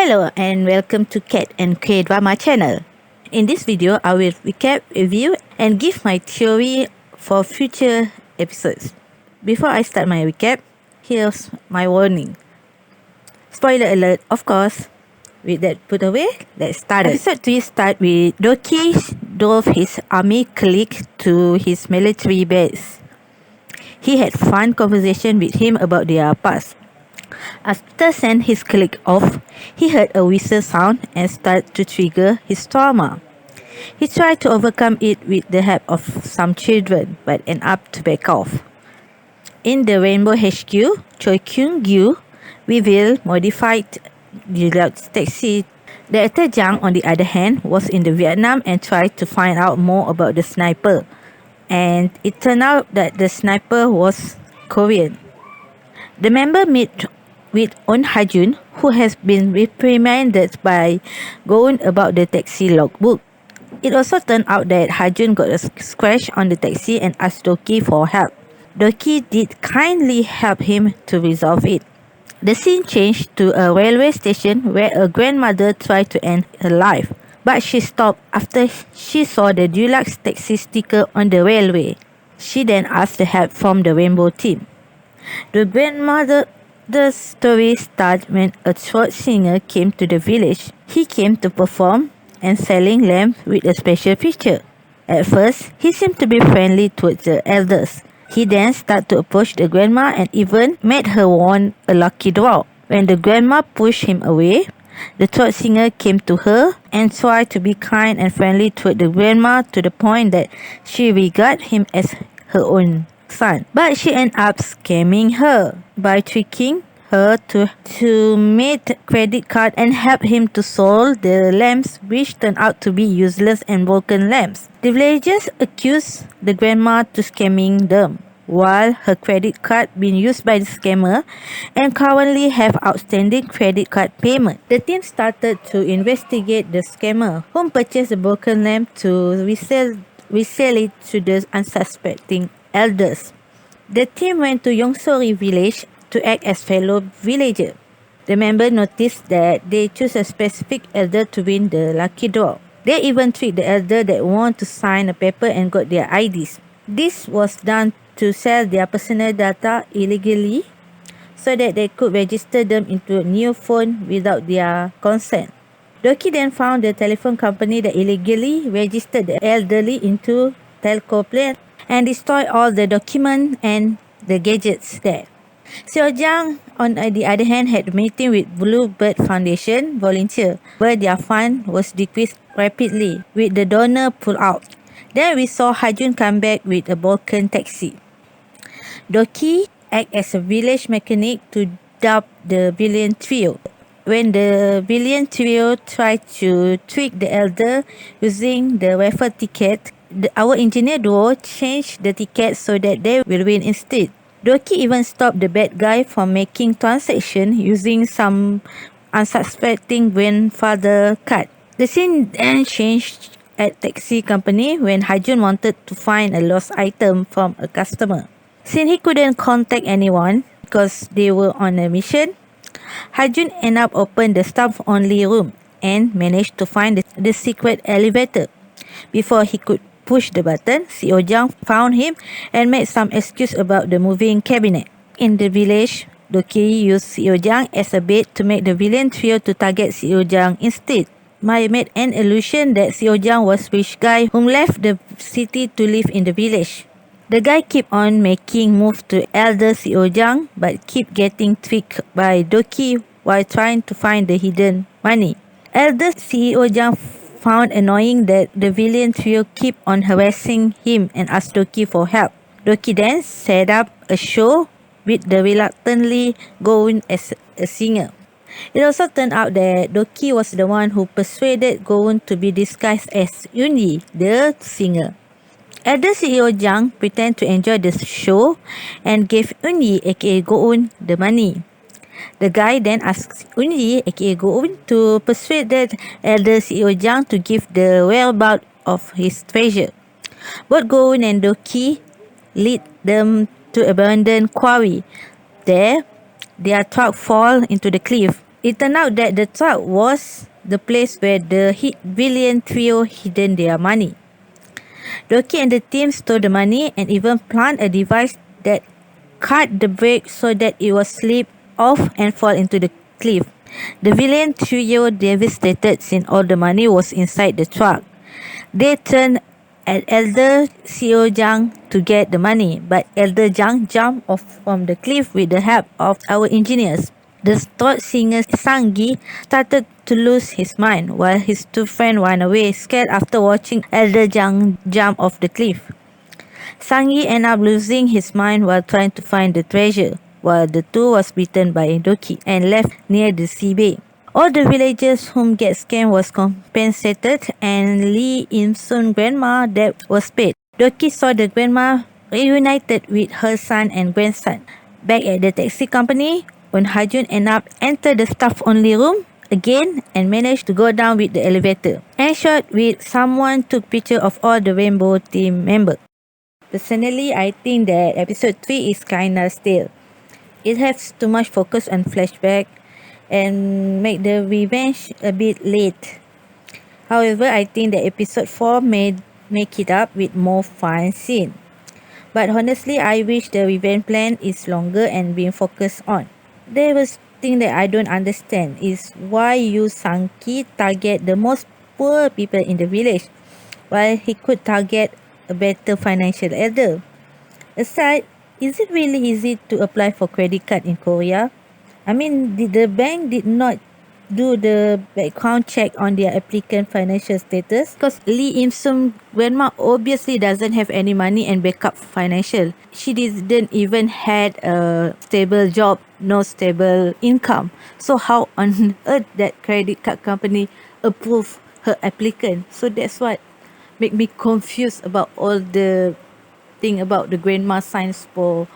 Hello and welcome to Cat and Kdrama channel. In this video, I will recap, review and give my theory for future episodes. Before I start my recap, here's my warning. Spoiler alert, of course. With that put away, let's start. Episode 3 start with Doki drove his army colleague to his military base. He had fun conversation with him about their past. After sending his colleague off, he heard a whistle sound and started to trigger his trauma. He tried to overcome it with the help of some children, but ended up to back off. In the Rainbow HQ, Choi Kyung-gyu revealed modified deluxe taxi. Director Jang, on the other hand, was in the Vietnam and tried to find out more about the sniper. And it turned out that the sniper was Korean. The member meet with On Ha-jun, who has been reprimanded by going about the taxi logbook. It also turned out that Ha-jun got a scratch on the taxi and asked Doki for help. Doki did kindly help him to resolve it. The scene changed to a railway station where a grandmother tried to end her life, but she stopped after she saw the deluxe taxi sticker on the railway. She then asked for help from the Rainbow team. The story started when a throat singer came to the village. He came to perform and selling lamps with a special feature. At first, he seemed to be friendly towards the elders. He then started to approach the grandma and even made her won a lucky draw. When the grandma pushed him away, the throat singer came to her and tried to be kind and friendly toward the grandma to the point that she regarded him as her own son. But she ended up scamming her by tricking her to make credit card and help him to sell the lamps, which turned out to be useless and broken lamps. The villagers accused the grandma to scamming them, while her credit card being used by the scammer and currently have outstanding credit card payment. The team started to investigate the scammer, whom purchased the broken lamp to resell it to the unsuspecting elders. The team went to Yongsori village to act as fellow villager. The member noticed that they chose a specific elder to win the lucky draw. They even tricked the elder that wanted to sign a paper and got their IDs. This was done to sell their personal data illegally so that they could register them into a new phone without their consent. Doki then found the telephone company that illegally registered the elderly into telco plan and destroyed all the documents and the gadgets there. Seo Jang, on the other hand, had a meeting with Bluebird Foundation volunteer, where their fund was decreased rapidly with the donor pull out. Then we saw Ha-jun come back with a broken taxi. Doki acted as a village mechanic to dub the villain trio. When the villain trio tried to trick the elder using the raffle ticket, our engineer duo changed the ticket so that they will win instead. Doki even stopped the bad guy from making transaction using some unsuspecting grandfather card. The scene then changed at taxi company when Ha-jun wanted to find a lost item from a customer. Since he couldn't contact anyone because they were on a mission, Ha-jun ended up opening the staff-only room and managed to find the secret elevator. Before he could push the button, Seo Jang found him and made some excuse about the moving cabinet. In the village, Doki used Seo Jang as a bait to make the villain trio to target Seo Jang instead. Mai made an illusion that Seo Jang was rich guy whom left the city to live in the village. The guy keep on making move to elder Seo Jang but keep getting tricked by Doki while trying to find the hidden money. Elder Seo Jang found annoying that the villain trio keep on harassing him and asked Doki for help. Doki then set up a show with the reluctantly going as a singer. It also turned out that Doki was the one who persuaded Go-eun to be disguised as Yoon-yi, the singer. Elder CEO Jang pretended to enjoy the show and gave Yoon-yi aka Go-eun the money. The guy then asked Yoon-yi aka Go-eun to persuade the elder CEO Jang to give the whereabouts of his treasure. Both Go-eun and Doki lead them to abandoned quarry. There, their truck fall into the cliff. It turned out that the truck was the place where the hit villain trio hidden their money. Loki and the team stole the money and even plant a device that cut the brake so that it would slip off and fall into the cliff. The villain trio devastated since all the money was inside the truck. They turned at Elder CEO Zhang to get the money, but Elder Zhang jumped off from the cliff with the help of our engineers. The third singer Sangi started to lose his mind while his two friends ran away scared after watching Elder Zhang jump off the cliff. Sangi ended up losing his mind while trying to find the treasure, while the two was beaten by Doki and left near the sea bay. All the villagers whom get scammed was compensated and Lee In-soon's grandma debt was paid. Doki saw the grandma reunited with her son and grandson. Back at the taxi company, when Hajun ended up enter the staff-only room again and managed to go down with the elevator. And shot with someone took picture of all the Rainbow team members. Personally, I think that episode 3 is kinda stale. It has too much focus on flashback and make the revenge a bit late. However, I think that episode 4 may make it up with more fun scene. But honestly, I wish the revenge plan is longer and being focused on. There was thing that I don't understand is why Yu Sang-ki target the most poor people in the village while he could target a better financial elder. Aside, is it really easy to apply for credit card in Korea? I mean, the bank did not do the background check on their applicant financial status because Lee In-soon grandma obviously doesn't have any money and backup financial. She didn't even had a stable job, no stable income. So how on earth that credit card company approve her applicant? So that's what make me confused about all the thing about the grandma signs for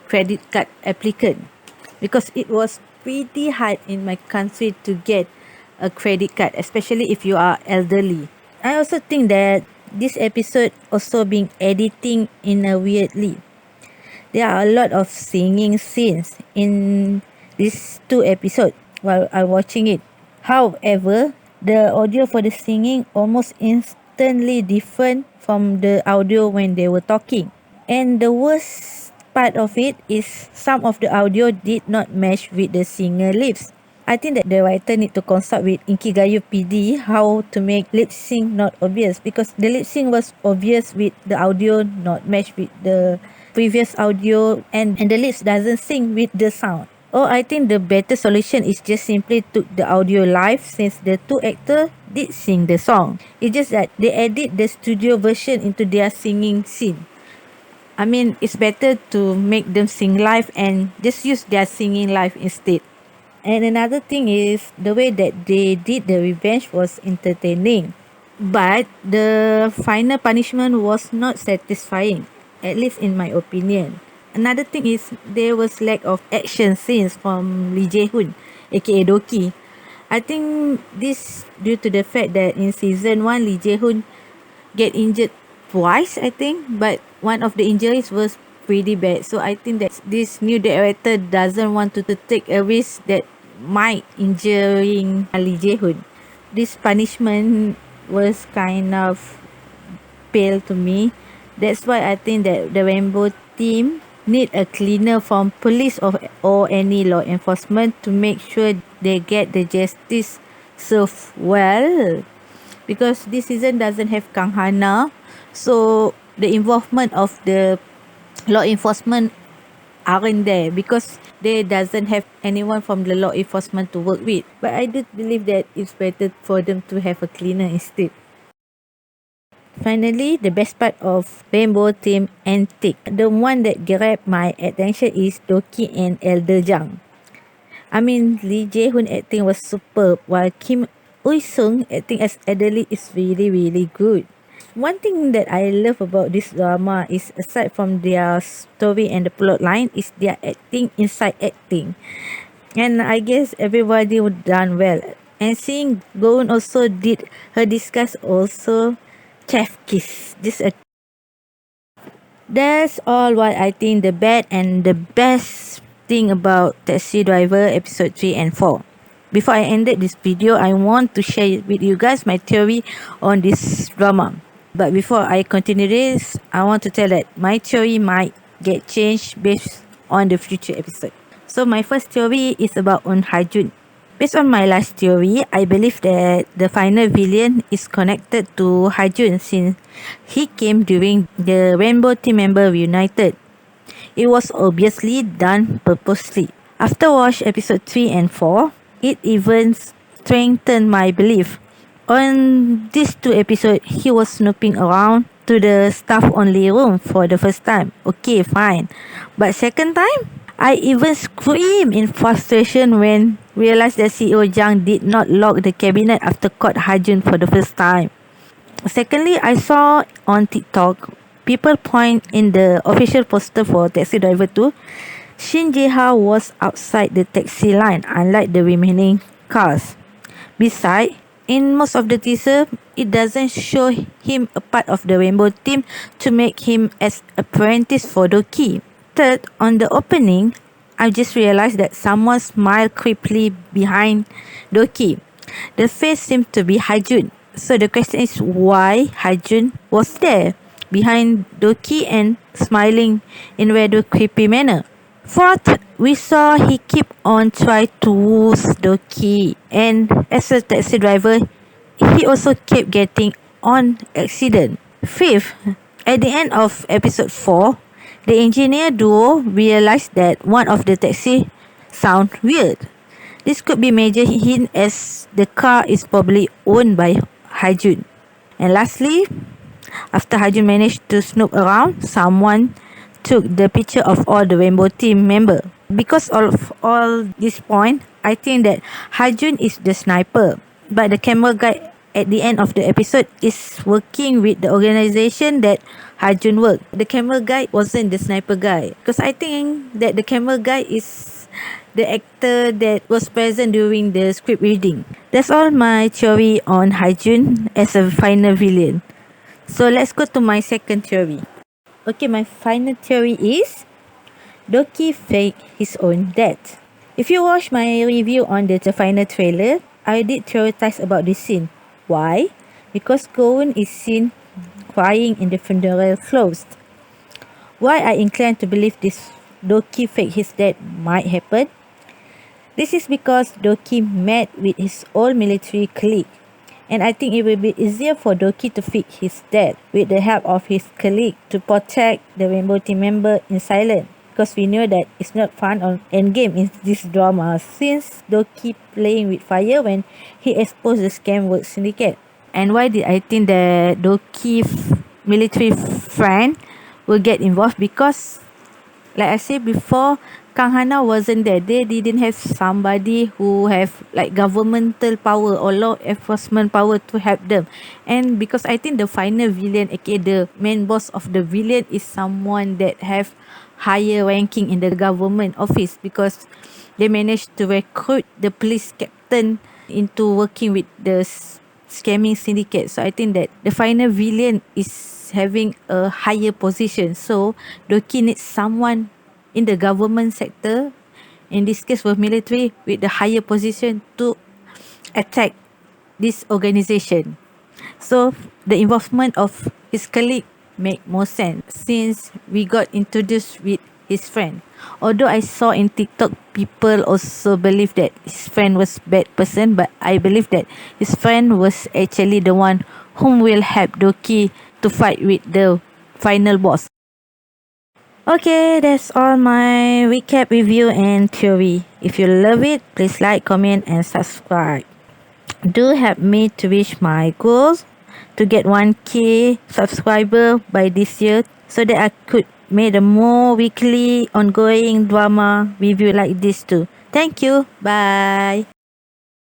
credit card applicant because it was pretty hard in my country to get a credit card, especially if you are elderly. I also think that this episode also being editing in a weirdly. There are a lot of singing scenes in these two episodes while I'm watching it. However, the audio for the singing almost instantly different from the audio when they were talking. And the worst part of it is some of the audio did not match with the singer lips. I think that the writer need to consult with Inkigayo PD how to make lip sync not obvious because the lip sync was obvious with the audio not match with the previous audio and the lips doesn't sync with the sound. Or I think the better solution is just simply took the audio live since the two actors did sing the song. It's just that they edit the studio version into their singing scene. I mean, it's better to make them sing live and just use their singing live instead. And another thing is the way that they did the revenge was entertaining. But the final punishment was not satisfying, at least in my opinion. Another thing is there was lack of action scenes from leejehoon, aka Doki. I think this due to the fact that in season 1 leejehoon get injured twice, I think, but one of the injuries was pretty bad. So I think that this new director doesn't want to take a risk that might injuring Lee Jae-hoon. This punishment was kind of pale to me. That's why I think that the Rainbow team need a cleaner from police or any law enforcement to make sure they get the justice served well. Because this season doesn't have Kang Hana, so the involvement of the law enforcement aren't there because they doesn't have anyone from the law enforcement to work with. But I do believe that it's better for them to have a cleaner instead. Finally, the best part of Rainbow Team Antique. The one that grabbed my attention is Doki and Elder Jang. I mean, Lee Jae-hoon acting was superb, while Kim Ui-sung acting as Adderley is really, really good. One thing that I love about this drama is aside from their story and the plot line is their acting inside acting. And I guess everybody would done well. And seeing Goon also did her discuss also chef kiss. That's all what I think the bad and the best thing about Taxi Driver episode 3 and 4. Before I ended this video, I want to share with you guys my theory on this drama. But before I continue this, I want to tell that my theory might get changed based on the future episode. So my first theory is about on Hajun. Based on my last theory, I believe that the final villain is connected to Hajun since he came during the Rainbow Team member reunited. It was obviously done purposely. After watch episode 3 and 4, it even strengthened my belief. On these two episodes, he was snooping around to the staff-only room for the first time. Okay, fine. But second time, I even screamed in frustration when realized that CEO Zhang did not lock the cabinet after caught Hajun for the first time. Secondly, I saw on TikTok people point in the official poster for Taxi Driver 2, Shin Jae-ha was outside the taxi line unlike the remaining cars. Besides, in most of the teaser, it doesn't show him a part of the Rainbow Team to make him as apprentice for Doki. Third, on the opening, I just realized that someone smiled creepily behind Doki. The face seemed to be Hajun. So the question is why Hajun was there behind Doki and smiling in a rather creepy manner. Fourth, we saw he keep on trying to woo Doki, and as a taxi driver, he also kept getting on accident. Fifth, at the end of episode 4, the engineer duo realized that one of the taxi sound weird. This could be major hint as the car is probably owned by Hajun. And lastly, after Hajun managed to snoop around, someone took the picture of all the Rainbow Team member. Because of all this point, I think that Hajun is the sniper, but the camera guy at the end of the episode is working with the organization that Hajun worked. The camera guy wasn't the sniper guy, because I think that the camera guy is the actor that was present during the script reading. That's all my theory on Hajun as a final villain. So let's go to my second theory. Okay, my final theory is Doki faked his own death. If you watch my review on the final trailer, I did theorize about this scene. Why? Because Gowon is seen crying in the funeral clothes. Why I incline to believe this Doki faked his death might happen? This is because Doki met with his old military colleague, and I think it will be easier for Doki to fake his death with the help of his colleague to protect the Rainbow Team member in silence. Because we know that it's not fun on endgame in this drama since Doki playing with fire when he exposed the scam work syndicate. And why did I think that Doki military friend will get involved? Because like I said before, Kang Hana wasn't there. They didn't have somebody who have like governmental power or law enforcement power to help them. And because I think the final villain, aka the main boss of the villain, is someone that have higher ranking in the government office, because they managed to recruit the police captain into working with the scamming syndicate. So I think that the final villain is having a higher position. So Doki needs someone in the government sector, in this case with military, with the higher position to attack this organization. So the involvement of his colleague make more sense since we got introduced with his friend. Although I saw in TikTok people also believe that his friend was bad person, but I believe that his friend was actually the one whom will help Doki to fight with the final boss. Okay, that's all my recap, review and theory. If you love it, please like, comment and subscribe. Do help me to reach my goals to get 1k subscriber by this year, so that I could make a more weekly ongoing drama review like this too. Thank you. Bye.